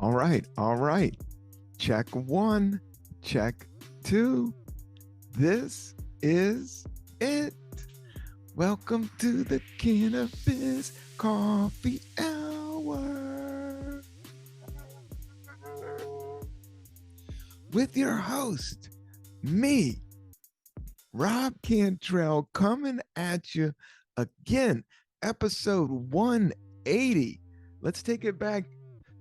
All right. All right. Check one. Check two. This is it. Welcome to the Cannabis Coffee Hour with your host, me, Rob Cantrell, coming at you again. Episode 180. Let's take it back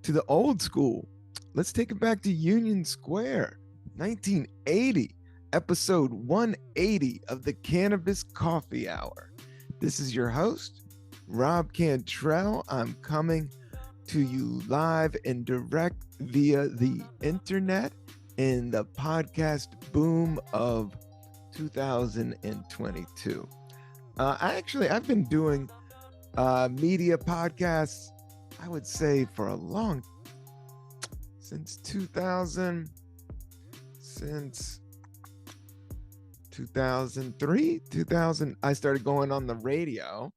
to the old school. Let's take it back to Union Square, 1980, episode 180 of the Cannabis Coffee Hour. This is your host, Rob Cantrell. I'm coming to you live and direct via the internet in the podcast boom of 2022. I've been doing media podcasts, I would say, for a long, since 2003, 2000. I started going on the radio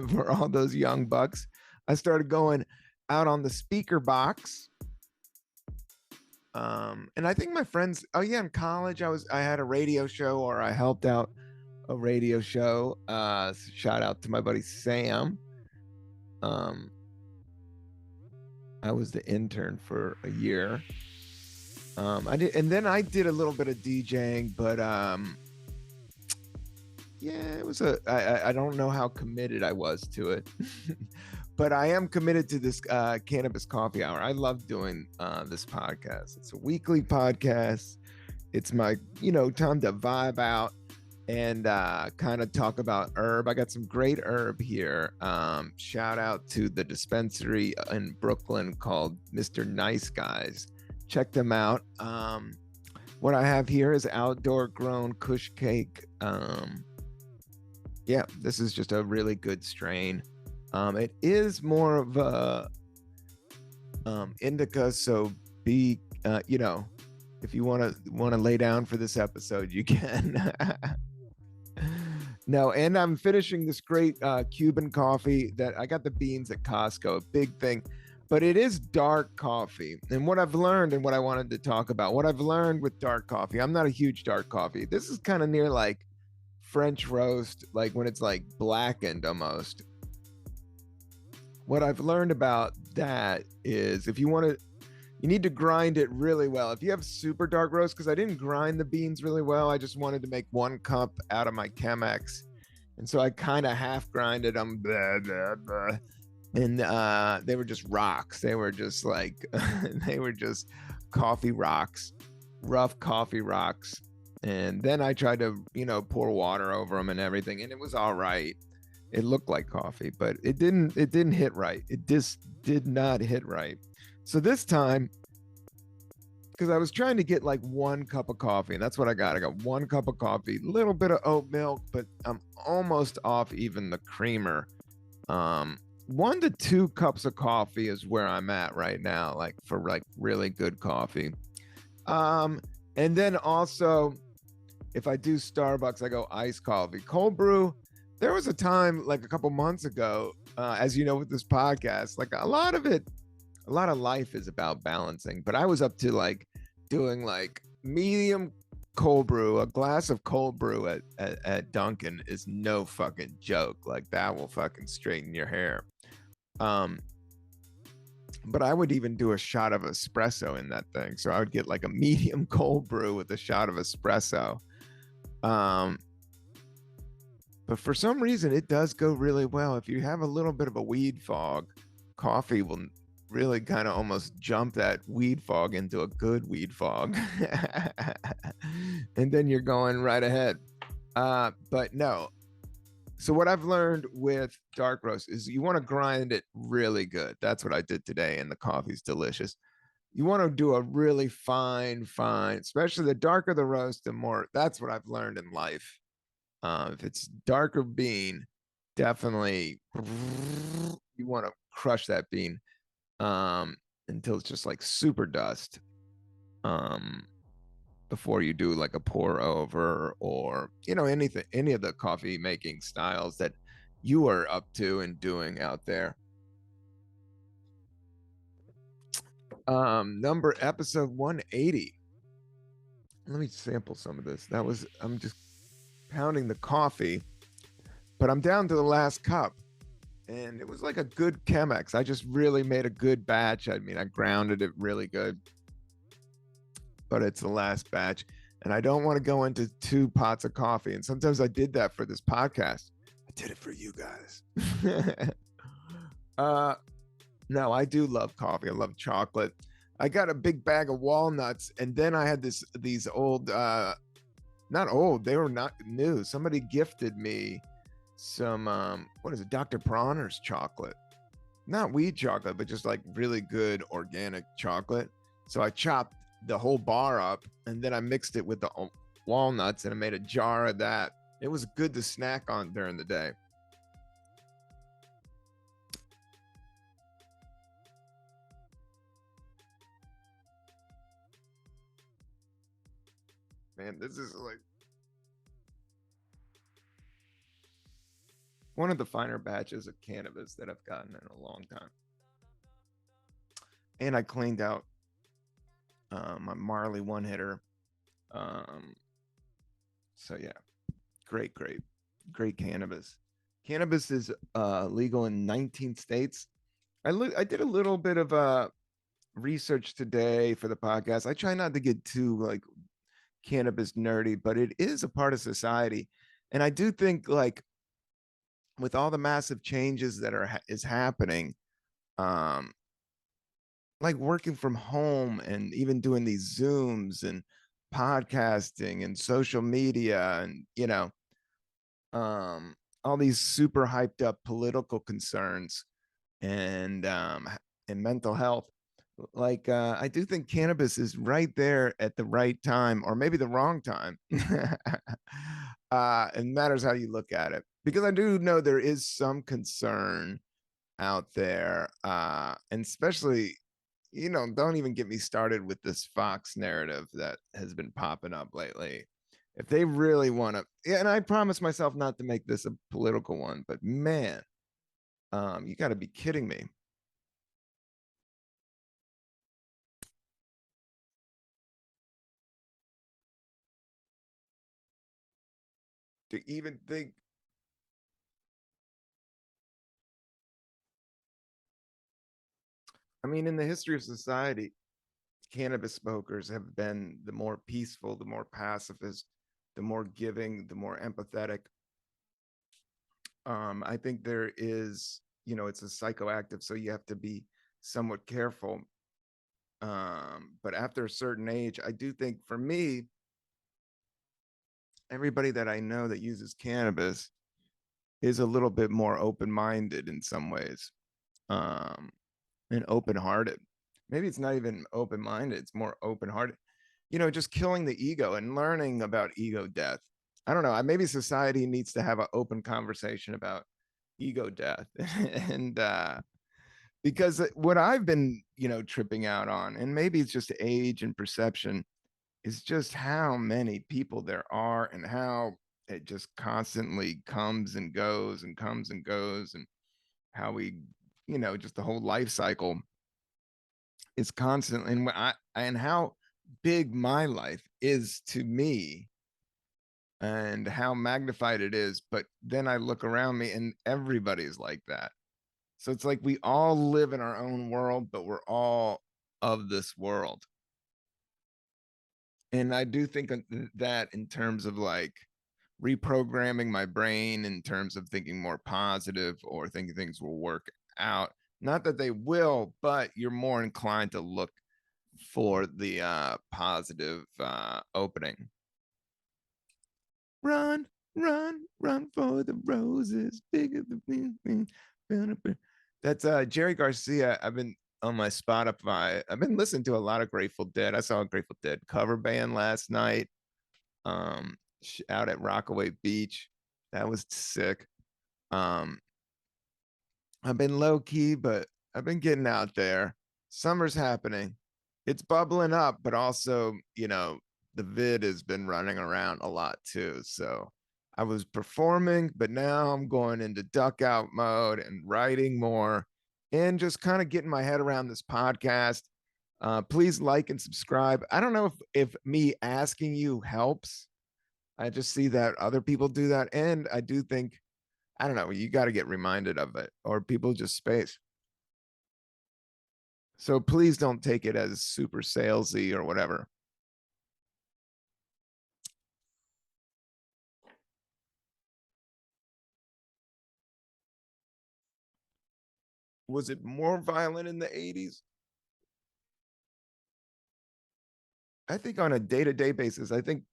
for all those young bucks. I started going out on the speaker box. And I think my friends, in college, I had a radio show, or I helped out a radio show. Shout out to my buddy Sam. I was the intern for a year. I did a little bit of DJing, but it was I don't know how committed I was to it, but I am committed to this Cannabis Coffee Hour. I love doing this podcast. It's a weekly podcast. It's my time to vibe out and kind of talk about herb. I got some great herb here. Shout out to the dispensary in Brooklyn called Mr. Nice Guys. Check them out. What I have here is outdoor grown Kush cake. This is just a really good strain. It is more of a indica, so be if you want to lay down for this episode, you can. No, and I'm finishing this great Cuban coffee that I got the beans at Costco, a big thing, but it is dark coffee. And what I've learned, and what I wanted to talk about, what I've learned with dark coffee, I'm not a huge dark coffee. This is kind of near like French roast, like when it's like blackened almost. What I've learned about that is you need to grind it really well. If you have super dark roast, because I didn't grind the beans really well, I just wanted to make 1 cup out of my Chemex. And so I kind of half grinded them. Blah, blah, blah. And they were just rocks. They were just like, they were just coffee rocks, rough coffee rocks. And then I tried to, pour water over them and everything. And it was all right. It looked like coffee, but it didn't hit right. It just did not hit right. So this time, because I was trying to get like 1 cup of coffee, and that's what I got. I got 1 cup of coffee, little bit of oat milk, but I'm almost off even the creamer. 1 to 2 cups of coffee is where I'm at right now, like for like really good coffee. And then also, if I do Starbucks, I go iced coffee. Cold brew, there was a time like a couple months ago, as you know, with this podcast, like a lot of life is about balancing, but I was up to like doing like medium cold brew. A glass of cold brew at Dunkin' is no fucking joke. Like that will fucking straighten your hair. But I would even do a shot of espresso in that thing. So I would get like a medium cold brew with a shot of espresso. But for some reason, it does go really well. If you have a little bit of a weed fog, coffee will really kind of almost jump that weed fog into a good weed fog. And then you're going right ahead. But no. So what I've learned with dark roast is you want to grind it really good. That's what I did today, and the coffee's delicious. You want to do a really fine, especially the darker the roast, the more. That's what I've learned in life. If it's darker bean, definitely you want to crush that bean until it's just like super dust. Before you do like a pour over, or anything, any of the coffee making styles that you are up to and doing out there. Number episode 180. Let me sample some of this. I'm just pounding the coffee, but I'm down to the last cup. And it was like a good Chemex. I just really made a good batch. I mean, I grounded it really good, but it's the last batch. And I don't want to go into 2 pots of coffee. And sometimes I did that for this podcast. I did it for you guys. No, I do love coffee. I love chocolate. I got a big bag of walnuts, and then I had these old, not old, they were not new. Somebody gifted me some, what is it, Dr. Bronner's chocolate. Not wheat chocolate, but just like really good organic chocolate. So I chopped the whole bar up, and then I mixed it with the walnuts, and I made a jar of that. It was good to snack on during the day. Man, this is like one of the finer batches of cannabis that I've gotten in a long time. And I cleaned out my Marley one hitter. So yeah, great cannabis. Cannabis is legal in 19 states. I did a little bit of research today for the podcast. I try not to get too like cannabis nerdy, but it is a part of society. And I do think like with all the massive changes that is happening, um, like working from home and even doing these Zooms and podcasting and social media and all these super hyped up political concerns and mental health. Like I do think cannabis is right there at the right time, or maybe the wrong time. It matters how you look at it, because I do know there is some concern out there, and especially, don't even get me started with this Fox narrative that has been popping up lately. If they really want to, yeah, and I promise myself not to make this a political one, but man, you got to be kidding me. To even think, I mean, in the history of society, cannabis smokers have been the more peaceful, the more pacifist, the more giving, the more empathetic. I think there is, it's a psychoactive, so you have to be somewhat careful. But after a certain age, I do think for me, everybody that I know that uses cannabis is a little bit more open-minded in some ways, and open-hearted. Maybe it's not even open-minded, it's more open-hearted. Just killing the ego and learning about ego death. I don't know. Maybe society needs to have an open conversation about ego death. And because what I've been, tripping out on, and maybe it's just age and perception, is just how many people there are and how it just constantly comes and goes and comes and goes, and how we, just the whole life cycle is constant, and how big my life is to me and how magnified it is. But then I look around me and everybody's like that. So it's like we all live in our own world, but we're all of this world. And I do think that in terms of like reprogramming my brain, in terms of thinking more positive or thinking things will work out. Not that they will, but you're more inclined to look for the positive opening. Run, run for the roses, bigger than that's Jerry Garcia. I've been on my Spotify. I've been listening to a lot of Grateful Dead. I saw a Grateful Dead cover band last night, um, out at Rockaway Beach. That was sick. Um, I've been low key, but I've been getting out there. Summer's happening. It's bubbling up, but also, the vid has been running around a lot too. So I was performing, but now I'm going into duck out mode and writing more and just kind of getting my head around this podcast. Please like and subscribe. I don't know if me asking you helps. I just see that other people do that, and I do think I don't know. You got to get reminded of it, or people just space. So please don't take it as super salesy or whatever. Was it more violent in the 80s? I think on a day-to-day basis, I think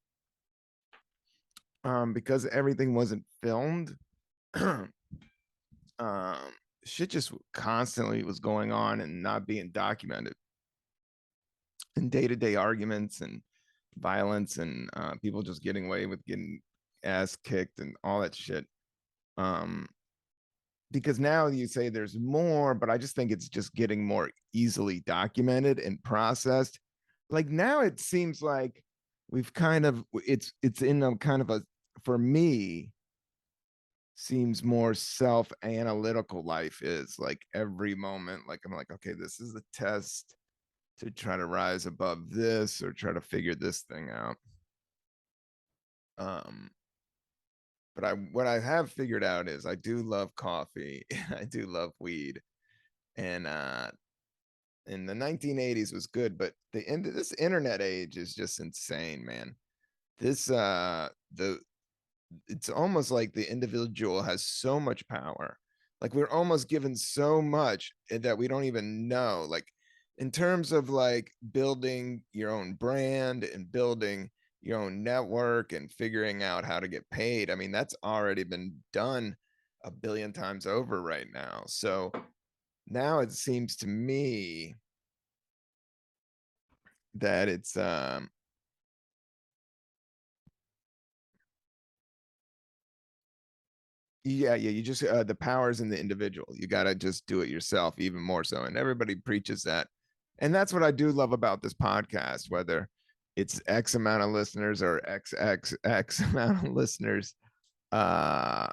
because everything wasn't filmed, um shit just constantly was going on and not being documented. And day-to-day arguments and violence and people just getting away with getting ass kicked and all that shit. Um because now you say there's more, but I just think it's just getting more easily documented and processed. Like now it seems like we've kind of it's in a kind of a for me seems more self-analytical life is like every moment like I'm like okay this is a test to try to rise above this or try to figure this thing out. um but I what I have figured out is I do love coffee. I do love weed. And in the 1980s was good, but the end of this internet age is just insane, man. This the it's almost like the individual has so much power. Like we're almost given so much that we don't even know. Like in terms of like building your own brand and building your own network and figuring out how to get paid. I mean, that's already been done a billion times over right now. So now it seems to me that it's yeah, you just the powers in the individual. You got to just do it yourself even more so, and everybody preaches that. And that's what I do love about this podcast, whether it's x amount of listeners or xxx amount of listeners. uh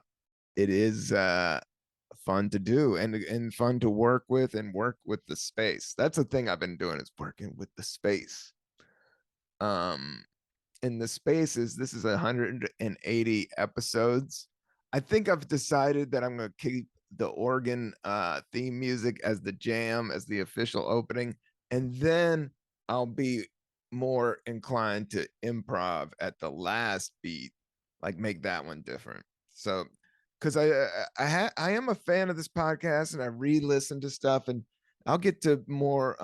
it is fun to do and fun to work with and work with the space. That's the thing I've been doing is working with the space. um in the spaces. This is 180 episodes. I think I've decided that I'm going to keep the organ theme music as the jam, as the official opening. And then I'll be more inclined to improv at the last beat, like make that one different. So, because I am a fan of this podcast and I re-listen to stuff and I'll get to more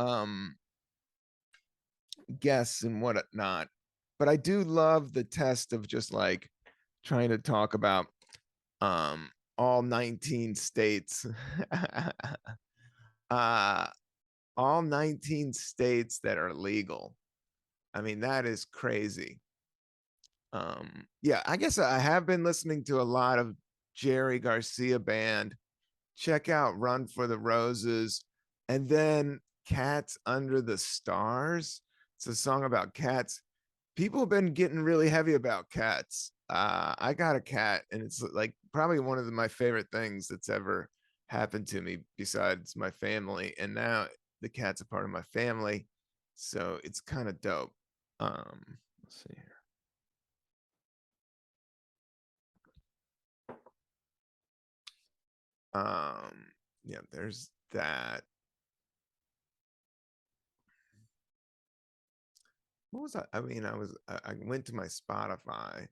guests and whatnot. But I do love the test of just like trying to talk about um all 19 states. uh all 19 states that are legal. I mean, that is crazy. Yeah, I guess I have been listening to a lot of Jerry Garcia band. Check out Run for the Roses and then Cats Under the Stars. It's a song about cats. People have been getting really heavy about cats. I got a cat, and it's like probably one of my favorite things that's ever happened to me besides my family. And now the cat's a part of my family, so it's kind of dope. Let's see here. Yeah, there's that. What was I mean, I went to my Spotify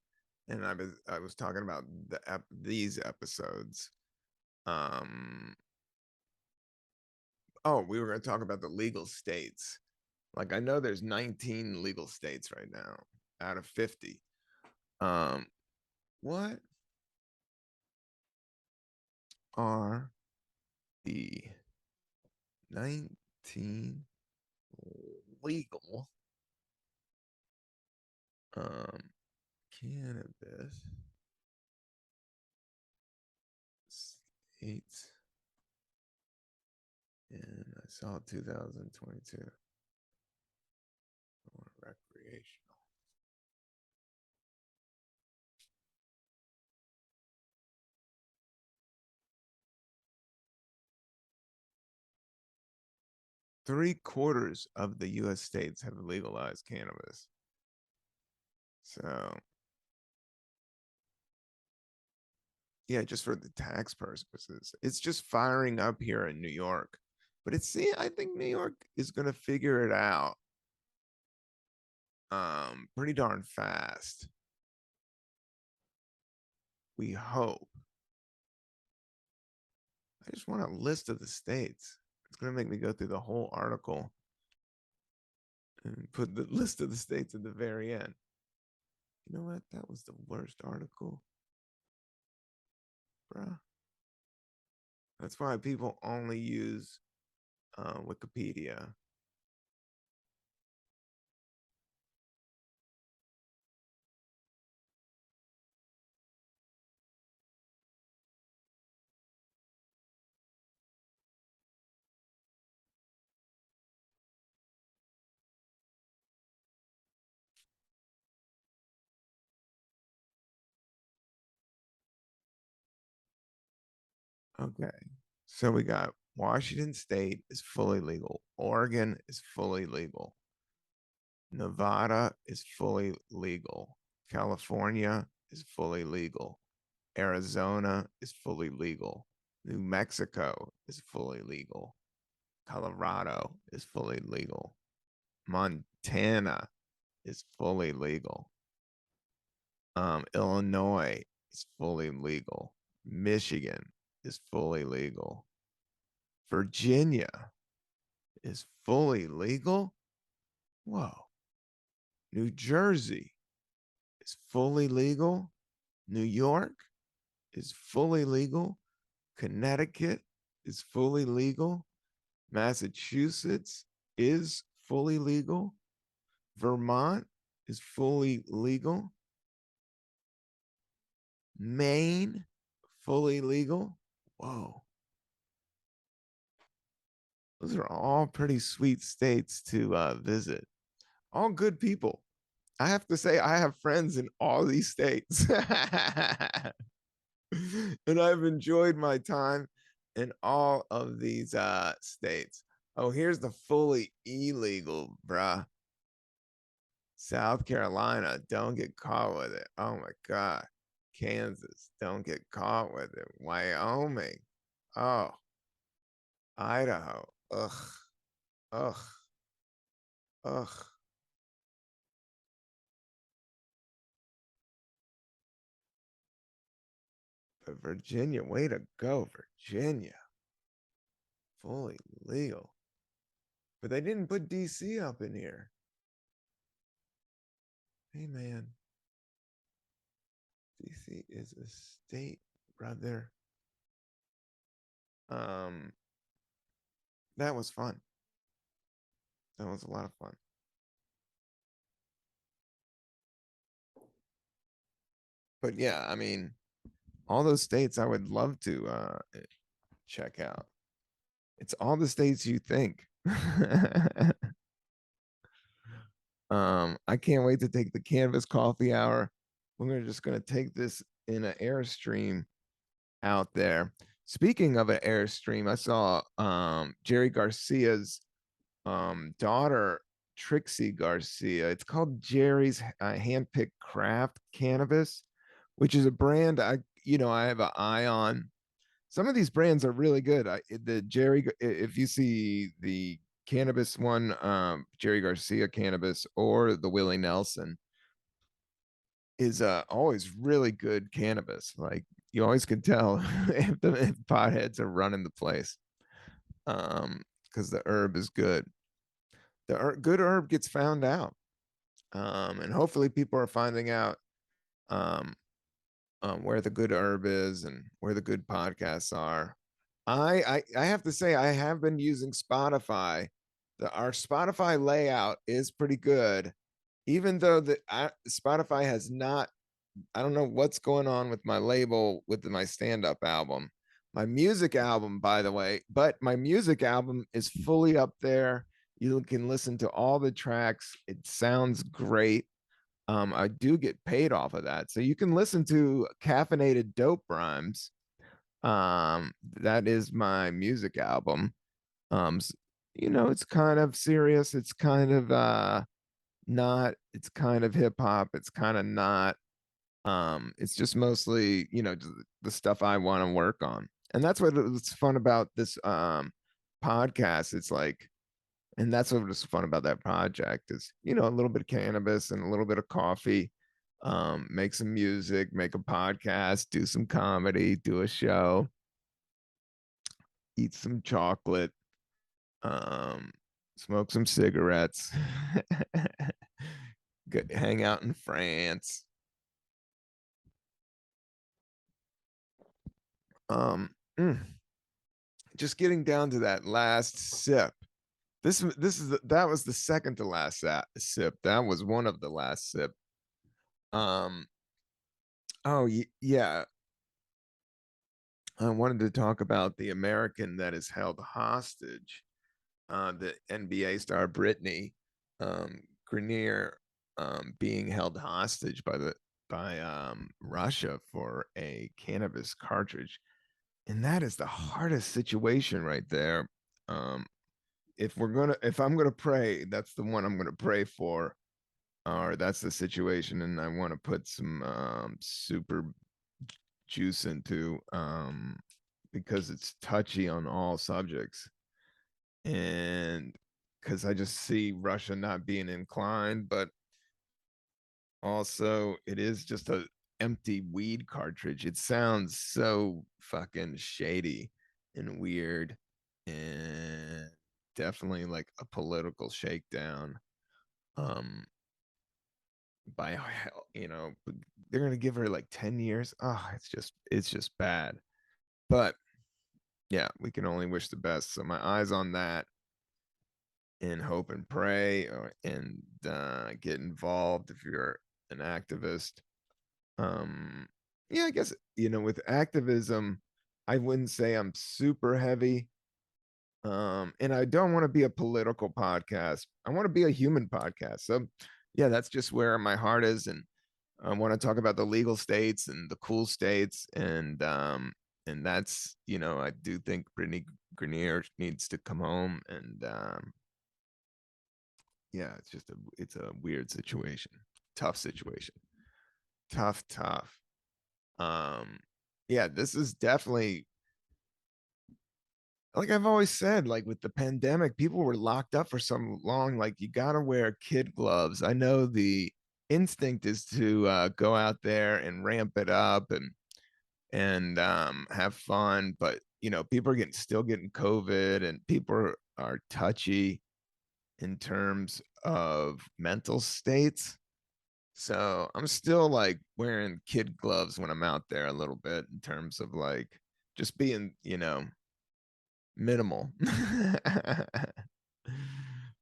and I was talking about these episodes. Um oh, we were going to talk about the legal states. Like I know there's 19 legal states right now out of 50. Um what are the 19 legal um cannabis states in I saw 2022 or recreational. 3/4 of the US states have legalized cannabis. So, yeah, just for the tax purposes. It's just firing up here in New York. But I think New York is going to figure it out pretty darn fast. We hope. I just want a list of the states. It's going to make me go through the whole article and put the list of the states at the very end. You know what? That was the worst article, bruh. That's why people only use Wikipedia. Okay. So we got Washington State is fully legal. Oregon is fully legal. Nevada is fully legal. California is fully legal. Arizona is fully legal. New Mexico is fully legal. Colorado is fully legal. Montana is fully legal. Illinois is fully legal. Michigan is fully legal. Virginia is fully legal. Whoa. New Jersey is fully legal. New York is fully legal. Connecticut is fully legal. Massachusetts is fully legal. Vermont is fully legal. Maine, fully legal. Whoa. Those are all pretty sweet states to visit. All good people. I have to say, I have friends in all these states. And I've enjoyed my time in all of these states. Oh, here's the fully illegal, bruh. South Carolina, don't get caught with it. Oh my God. Kansas, don't get caught with it. Wyoming, oh, Idaho, ugh, ugh, ugh. But Virginia, way to go, Virginia. Fully legal. But they didn't put DC up in here. Hey, man. DC is a state, brother. Um, that was fun. That was a lot of fun. But yeah, I mean, all those states I would love to check out. It's all the states you think. I can't wait to take the Canvas Coffee Hour. We're just gonna take this in an Airstream out there. Speaking of an Airstream, I saw Jerry Garcia's daughter, Trixie Garcia. It's called Jerry's Handpicked Craft Cannabis, which is a brand I have an eye on. Some of these brands are really good. The Jerry, if you see the cannabis one, Jerry Garcia cannabis, or the Willie Nelson, is always really good cannabis. Like you always can tell if potheads are running the place, because the herb is good. The good herb gets found out, and hopefully people are finding out um, where the good herb is and where the good podcasts are. I have to say I have been using Spotify. Our Spotify layout is pretty good, even though Spotify has not. I don't know what's going on with my label with my stand-up album. My music album, by the way, but my music album is fully up there. You can listen to all the tracks. It sounds great. I do get paid off of that. So you can listen to Caffeinated Dope Rhymes. That is my music album. it's kind of serious. It's kind of not, it's kind of hip hop. It's kind of not. It's just mostly, the stuff I want to work on. And that's what was fun about this podcast. It's like, and that's what was fun about that project is, a little bit of cannabis and a little bit of coffee. Make some music, make a podcast, do some comedy, do a show, eat some chocolate, um, smoke some cigarettes, hang out in France. Um, mm, just getting down to that last sip. That was the second to last sip. That was one of the last sip. Um, oh yeah, I wanted to talk about the American that is held hostage. The NBA star Brittany Grenier being held hostage by Russia for a cannabis cartridge, and that is the hardest situation right there. Um, if I'm gonna pray, that's the one I'm gonna pray for, or that's the situation, and I want to put some super juice into because it's touchy on all subjects, and because I just see Russia not being inclined, but also it is just a empty weed cartridge. It sounds so fucking shady and weird, and definitely like a political shakedown. Um, by they're gonna give her like 10 years. Oh, it's just bad. But yeah, we can only wish the best. So my eyes on that, and hope and pray, and get involved if you're an activist. Um, yeah, I guess with activism, I wouldn't say I'm super heavy. And I don't want to be a political podcast. I want to be a human podcast. So yeah, that's just where my heart is, and I want to talk about the legal states and the cool states, and that's I do think Brittany Grenier needs to come home, and yeah, it's a weird situation, tough situation, tough. Um, yeah, this is definitely, like I've always said, like with the pandemic, people were locked up for so long. Like you got to wear kid gloves. I know the instinct is to go out there and ramp it up and have fun, but people are still getting COVID, and people are touchy in terms of mental states. So I'm still like wearing kid gloves when I'm out there a little bit in terms of like just being, minimal,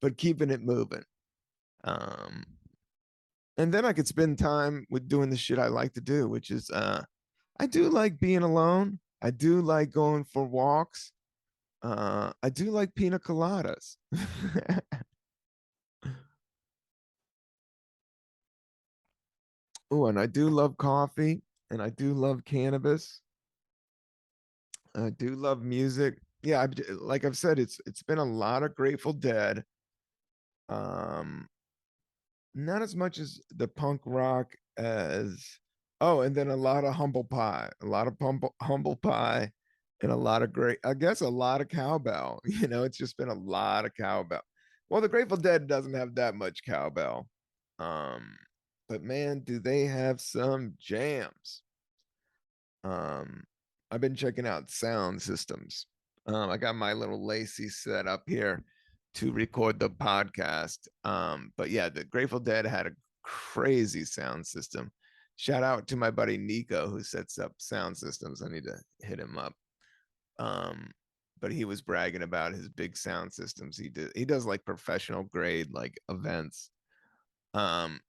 but keeping it moving. Um, and then I could spend time with doing the shit I like to do, which is I do like being alone. I do like going for walks. I do like pina coladas. Oh, and I do love coffee, and I do love cannabis. I do love music. Yeah, like I've said, it's been a lot of Grateful Dead. Um, Not as much as the punk rock as, oh, and then a lot of humble pie, a lot of humble pie, and a lot of great, I guess a lot of cowbell. It's just been a lot of cowbell. Well, the Grateful Dead doesn't have that much cowbell. Um, but man, do they have some jams. Um, I've been checking out sound systems. I got my little Lacy set up here to record the podcast. But yeah, the Grateful Dead had a crazy sound system. Shout out to my buddy Nico who sets up sound systems. I need to hit him up. Um, but he was bragging about his big sound systems. He does like professional grade like events. Um,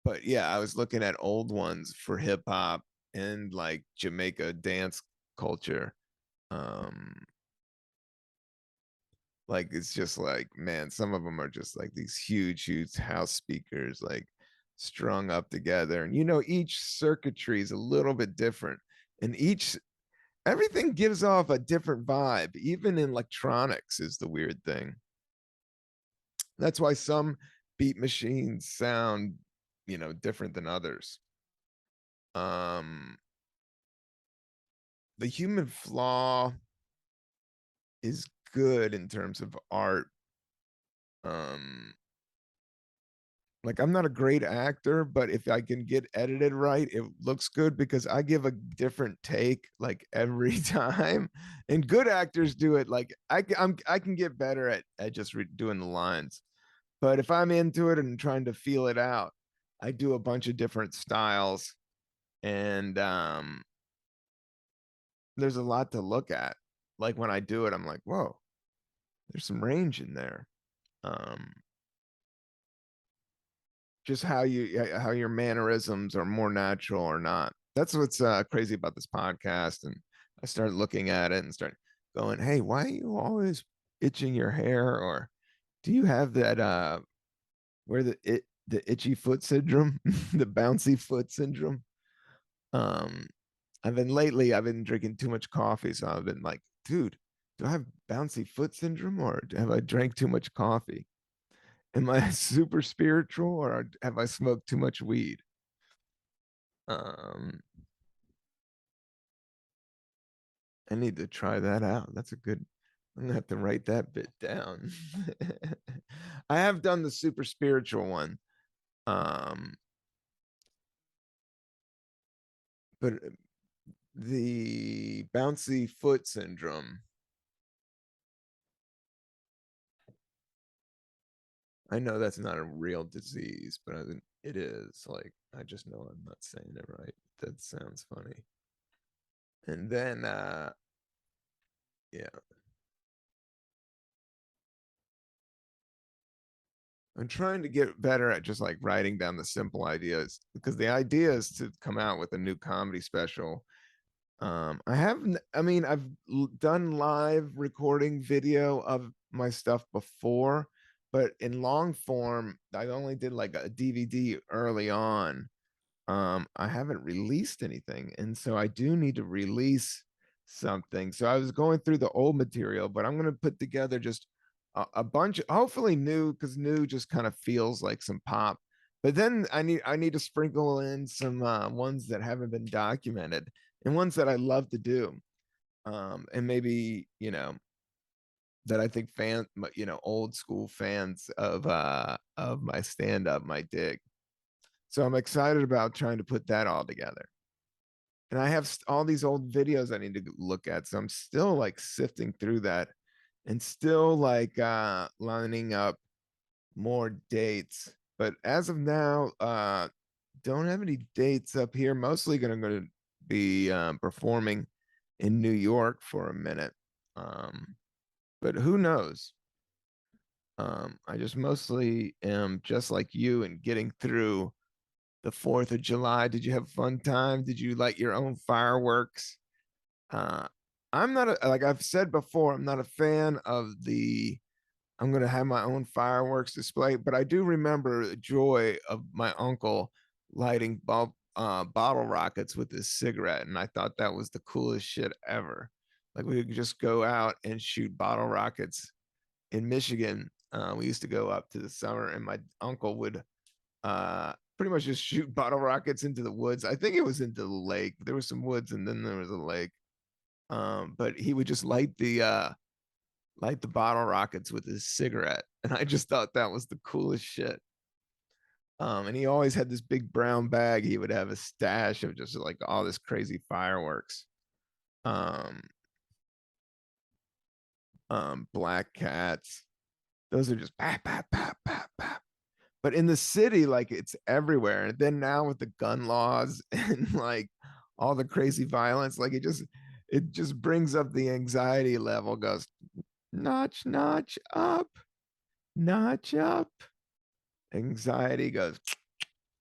but yeah, I was looking at old ones for hip hop and like Jamaica dance culture. Um, like it's just like, man, some of them are just like these huge house speakers, like strung up together. And each circuitry is a little bit different. And Everything gives off a different vibe, even in electronics is the weird thing. That's why some beat machines sound, different than others. Um, the human flaw is good in terms of art. Um, like I'm not a great actor, but if I can get edited right, it looks good because I give a different take like every time. And good actors do it like I can get better at just doing the lines. But if I'm into it and trying to feel it out, I do a bunch of different styles and there's a lot to look at. Like when I do it, I'm like, whoa, there's some range in there. Um, just how your mannerisms are more natural or not. That's what's crazy about this podcast. And I started looking at it and started going, hey, why are you always itching your hair? Or do you have that where the itchy foot syndrome, the bouncy foot syndrome? Um, I've been drinking too much coffee, so I've been like, dude, do I have bouncy foot syndrome or have I drank too much coffee? Am I super spiritual or have I smoked too much weed? Um, I need to try that out. That's a good. I'm gonna have to write that bit down. I have done the super spiritual one, um, but the bouncy foot syndrome. I know that's not a real disease, but it is. Like I just know I'm not saying it right. That sounds funny. And then, yeah, I'm trying to get better at just like writing down the simple ideas because the idea is to come out with a new comedy special. I haven't, I mean, I've done live recording video of my stuff before, but in long form, I only did like a DVD early on. I haven't released anything, and so I do need to release something. So I was going through the old material, but I'm going to put together just a bunch, hopefully new, because new just kind of feels like some pop. But then I need to sprinkle in some ones that haven't been documented and ones that I love to do. And maybe that I think old school fans of my stand up might dig. So I'm excited about trying to put that all together. And I have all these old videos I need to look at. So I'm still like sifting through that and still like lining up more dates. But as of now, don't have any dates up here. Mostly gonna be performing in New York for a minute. Um, but who knows? I just mostly am just like you and getting through the 4th of July. Did you have a fun time? Did you light your own fireworks? Uh, I'm not like I've said before, I'm not a fan of I'm going to have my own fireworks display, but I do remember the joy of my uncle lighting bottle rockets with his cigarette. And I thought that was the coolest shit ever. Like we could just go out and shoot bottle rockets in Michigan. We used to go up to the summer and my uncle would pretty much just shoot bottle rockets into the woods. I think it was into the lake. There was some woods and then there was a lake. But he would just light the bottle rockets with his cigarette. And I just thought that was the coolest shit. And he always had this big brown bag. He would have a stash of just like all this crazy fireworks. Um, Black cats. Those are just pop, pop, pop, pop, pop. But in the city, like it's everywhere. And then now with the gun laws and like all the crazy violence, like it just brings up the anxiety level, goes notch, notch up. Anxiety goes,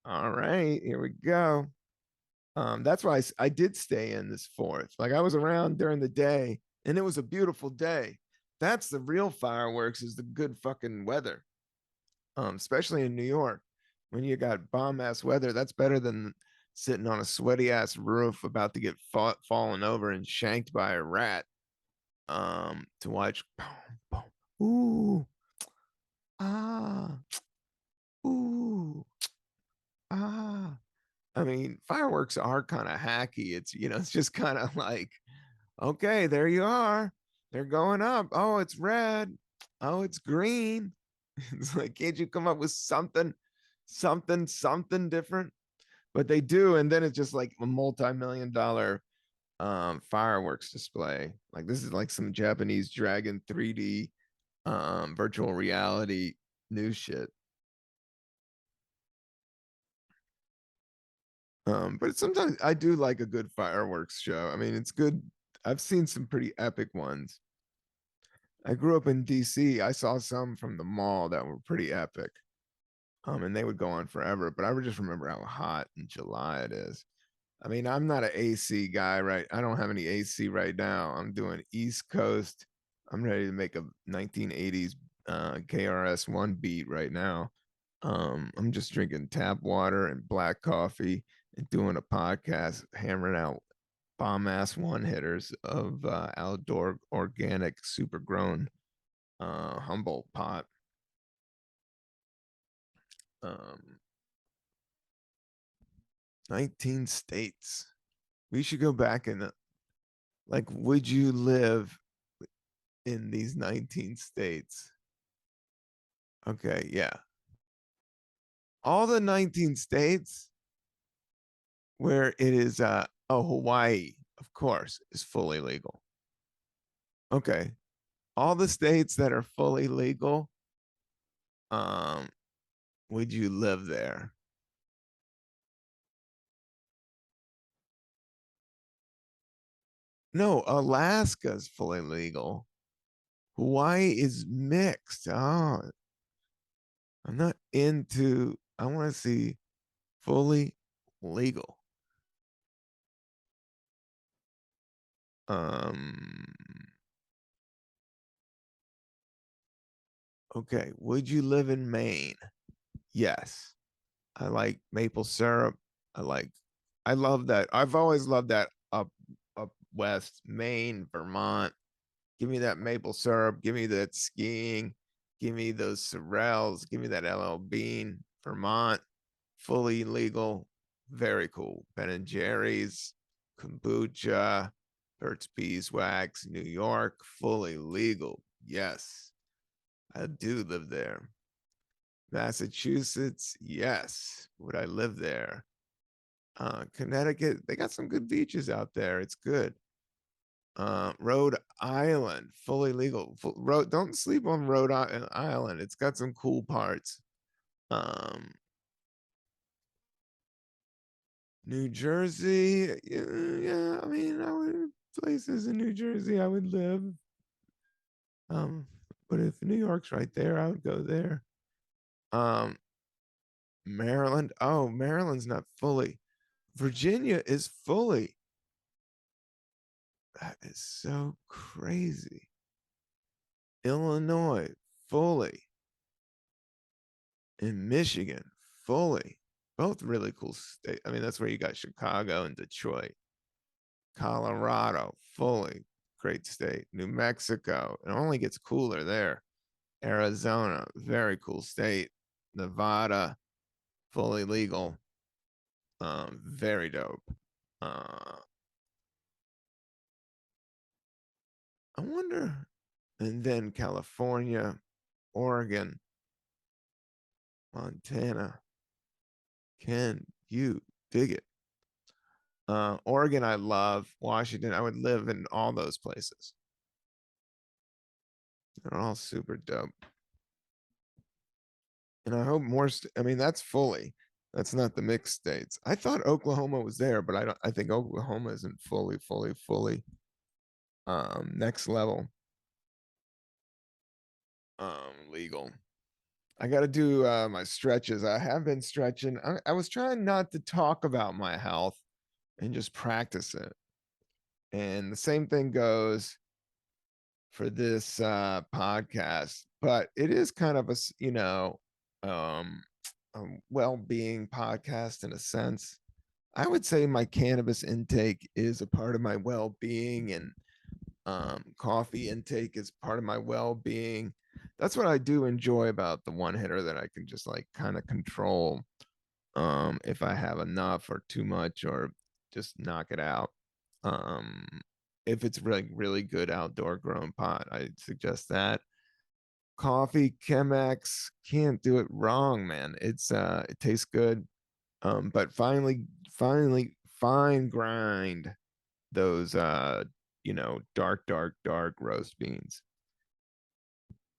all right, here we go. That's why I did stay in this 4th. Like I was around during the day and it was a beautiful day. That's the real fireworks is the good fucking weather. Especially in New York, when you got bomb ass weather, that's better than sitting on a sweaty ass roof about to get fallen over and shanked by a rat to watch boom, boom, ooh, ah, ooh, ah. I mean, fireworks are kind of hacky. It's, it's just kind of like, okay, there you are. They're going up. Oh, it's red. Oh, it's green. It's like, can't you come up with something different? But they do, and then it's just like a multi-million dollar fireworks display. Like this is like some Japanese dragon 3D virtual reality new shit. But sometimes I do like a good fireworks show. I mean, it's good. I've seen some pretty epic ones. I grew up in DC. I saw some from the mall that were pretty epic. And they would go on forever, but I would just remember how hot in July it is. I mean, I'm not an AC guy, right? I don't have any AC right now. I'm doing East Coast. I'm ready to make a 1980s KRS-One beat right now. I'm just drinking tap water and black coffee and doing a podcast, hammering out bomb ass one hitters of outdoor organic super grown Humboldt pot. Um, 19 states. We should go back and like, would you live in these 19 states? Okay, yeah. All the 19 states where it is oh, Hawaii, of course, is fully legal. Okay. All the states that are fully legal, um, would you live there? No, Alaska's fully legal. Hawaii is mixed. Oh, I'm not into, I want to see fully legal. Um, okay. Would you live in Maine? Yes. I like maple syrup. I like, I love that. I've always loved that up west, Maine, Vermont. Give me that maple syrup. Give me that skiing. Give me those sorrels. Give me that LL Bean. Vermont, fully legal. Very cool. Ben and Jerry's, kombucha, Burt's Beeswax, New York, fully legal. Yes, I do live there. Massachusetts, yes. Would I live there? Connecticut, they got some good beaches out there. It's good. Rhode Island, fully legal. Don't sleep on Island. It's got some cool parts. Um, New Jersey, yeah. I mean, I would places in New Jersey I would live. Um, but if New York's right there, I would go there. Um, Maryland, oh, Maryland's not fully. Virginia is fully. That is so crazy. Illinois, fully. In Michigan, fully. Both really cool state. I mean, that's where you got Chicago and Detroit. Colorado, fully great state. New Mexico, it only gets cooler there. Arizona, very cool state. Nevada, fully legal. Very dope. Uh, I wonder. And then California, Oregon, Montana. Can you dig it? Oregon, I love. Washington, I would live in all those places. They're all super dope. And I hope more. I mean, that's fully. That's not the mixed states. I thought Oklahoma was there, but I don't. I think Oklahoma isn't fully next level legal. I got to do my stretches. I have been stretching. I was trying not to talk about my health and just practice it. And the same thing goes for this podcast, but it is kind of um, a well-being podcast in a sense. I would say my cannabis intake is a part of my well-being, and coffee intake is part of my well-being. That's what I do enjoy about the one hitter, that I can just like kind of control if I have enough or too much, or just knock it out. Um if it's really really good outdoor grown pot, I suggest that. Coffee, Chemex, can't do it wrong, man. It tastes good. But finally fine grind those dark roast beans.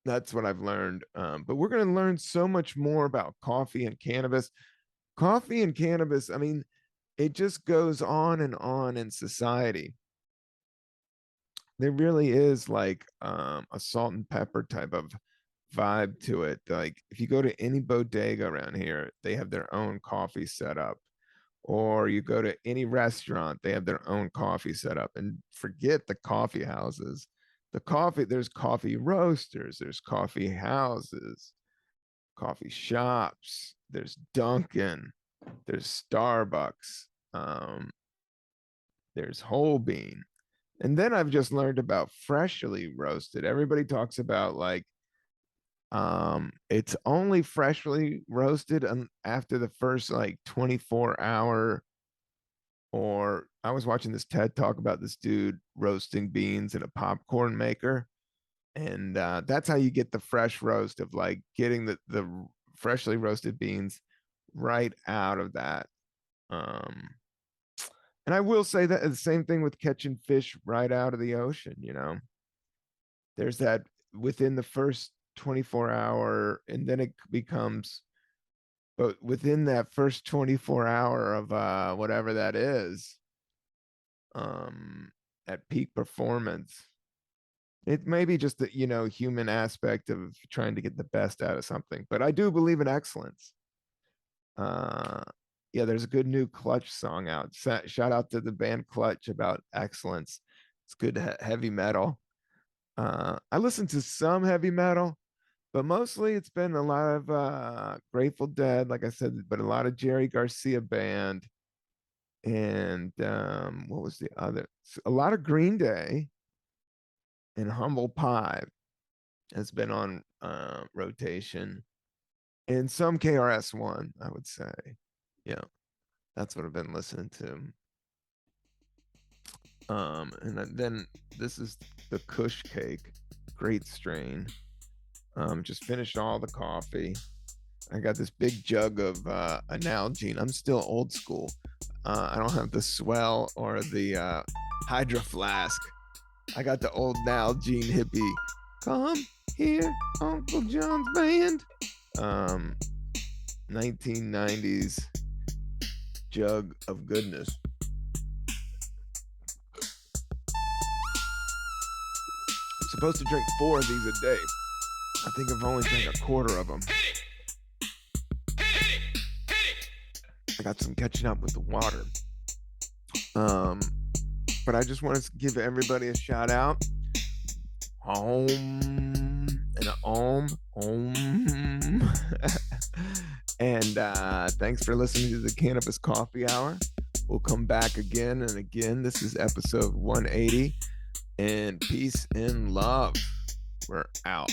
That's what I've learned. But we're going to learn so much more about coffee and cannabis. Coffee and cannabis, I mean, it just goes on in society. There really is like a salt and pepper type of vibe to it. Like if you go to any bodega around here, they have their own coffee set up. Or you go to any restaurant, they have their own coffee set up. And forget the coffee houses. There's coffee roasters, there's coffee houses, coffee shops, there's Dunkin', there's Starbucks, there's whole bean. And then I've just learned about freshly roasted. Everybody talks about like it's only freshly roasted after the first like 24-hour. Or I was watching this TED talk about this dude roasting beans in a popcorn maker, and that's how you get the fresh roast, of like getting the freshly roasted beans right out of that. um and I will say that the same thing with catching fish right out of the ocean. There's that within the first 24-hour, and then it becomes, but within that first 24-hour of whatever that is, at peak performance, it may be just the human aspect of trying to get the best out of something, but I do believe in excellence. uh yeah, there's a good new Clutch song out. Shout out to the band Clutch about excellence. It's good heavy metal. I listen to some heavy metal, but mostly it's been a lot of Grateful Dead, like I said, but a lot of Jerry Garcia band. And what was the other? A lot of Green Day, and Humble Pie has been on rotation, and some KRS-One, I would say. Yeah, that's what I've been listening to. And then this is the Kush Cake, great strain. Just finished all the coffee. I got this big jug of Nalgene. I'm still old school. I don't have the Swell or the Hydro Flask. I got the old Nalgene hippie. Come here, Uncle John's band. 1990s jug of goodness. I'm supposed to drink 4 of these a day. I think I've only drank a quarter of them. I got some catching up with the water. But I just want to give everybody a shout out. Om and a om. And thanks for listening to the Cannabis Coffee Hour. We'll come back again and again. This is episode 180. And peace and love. We're out.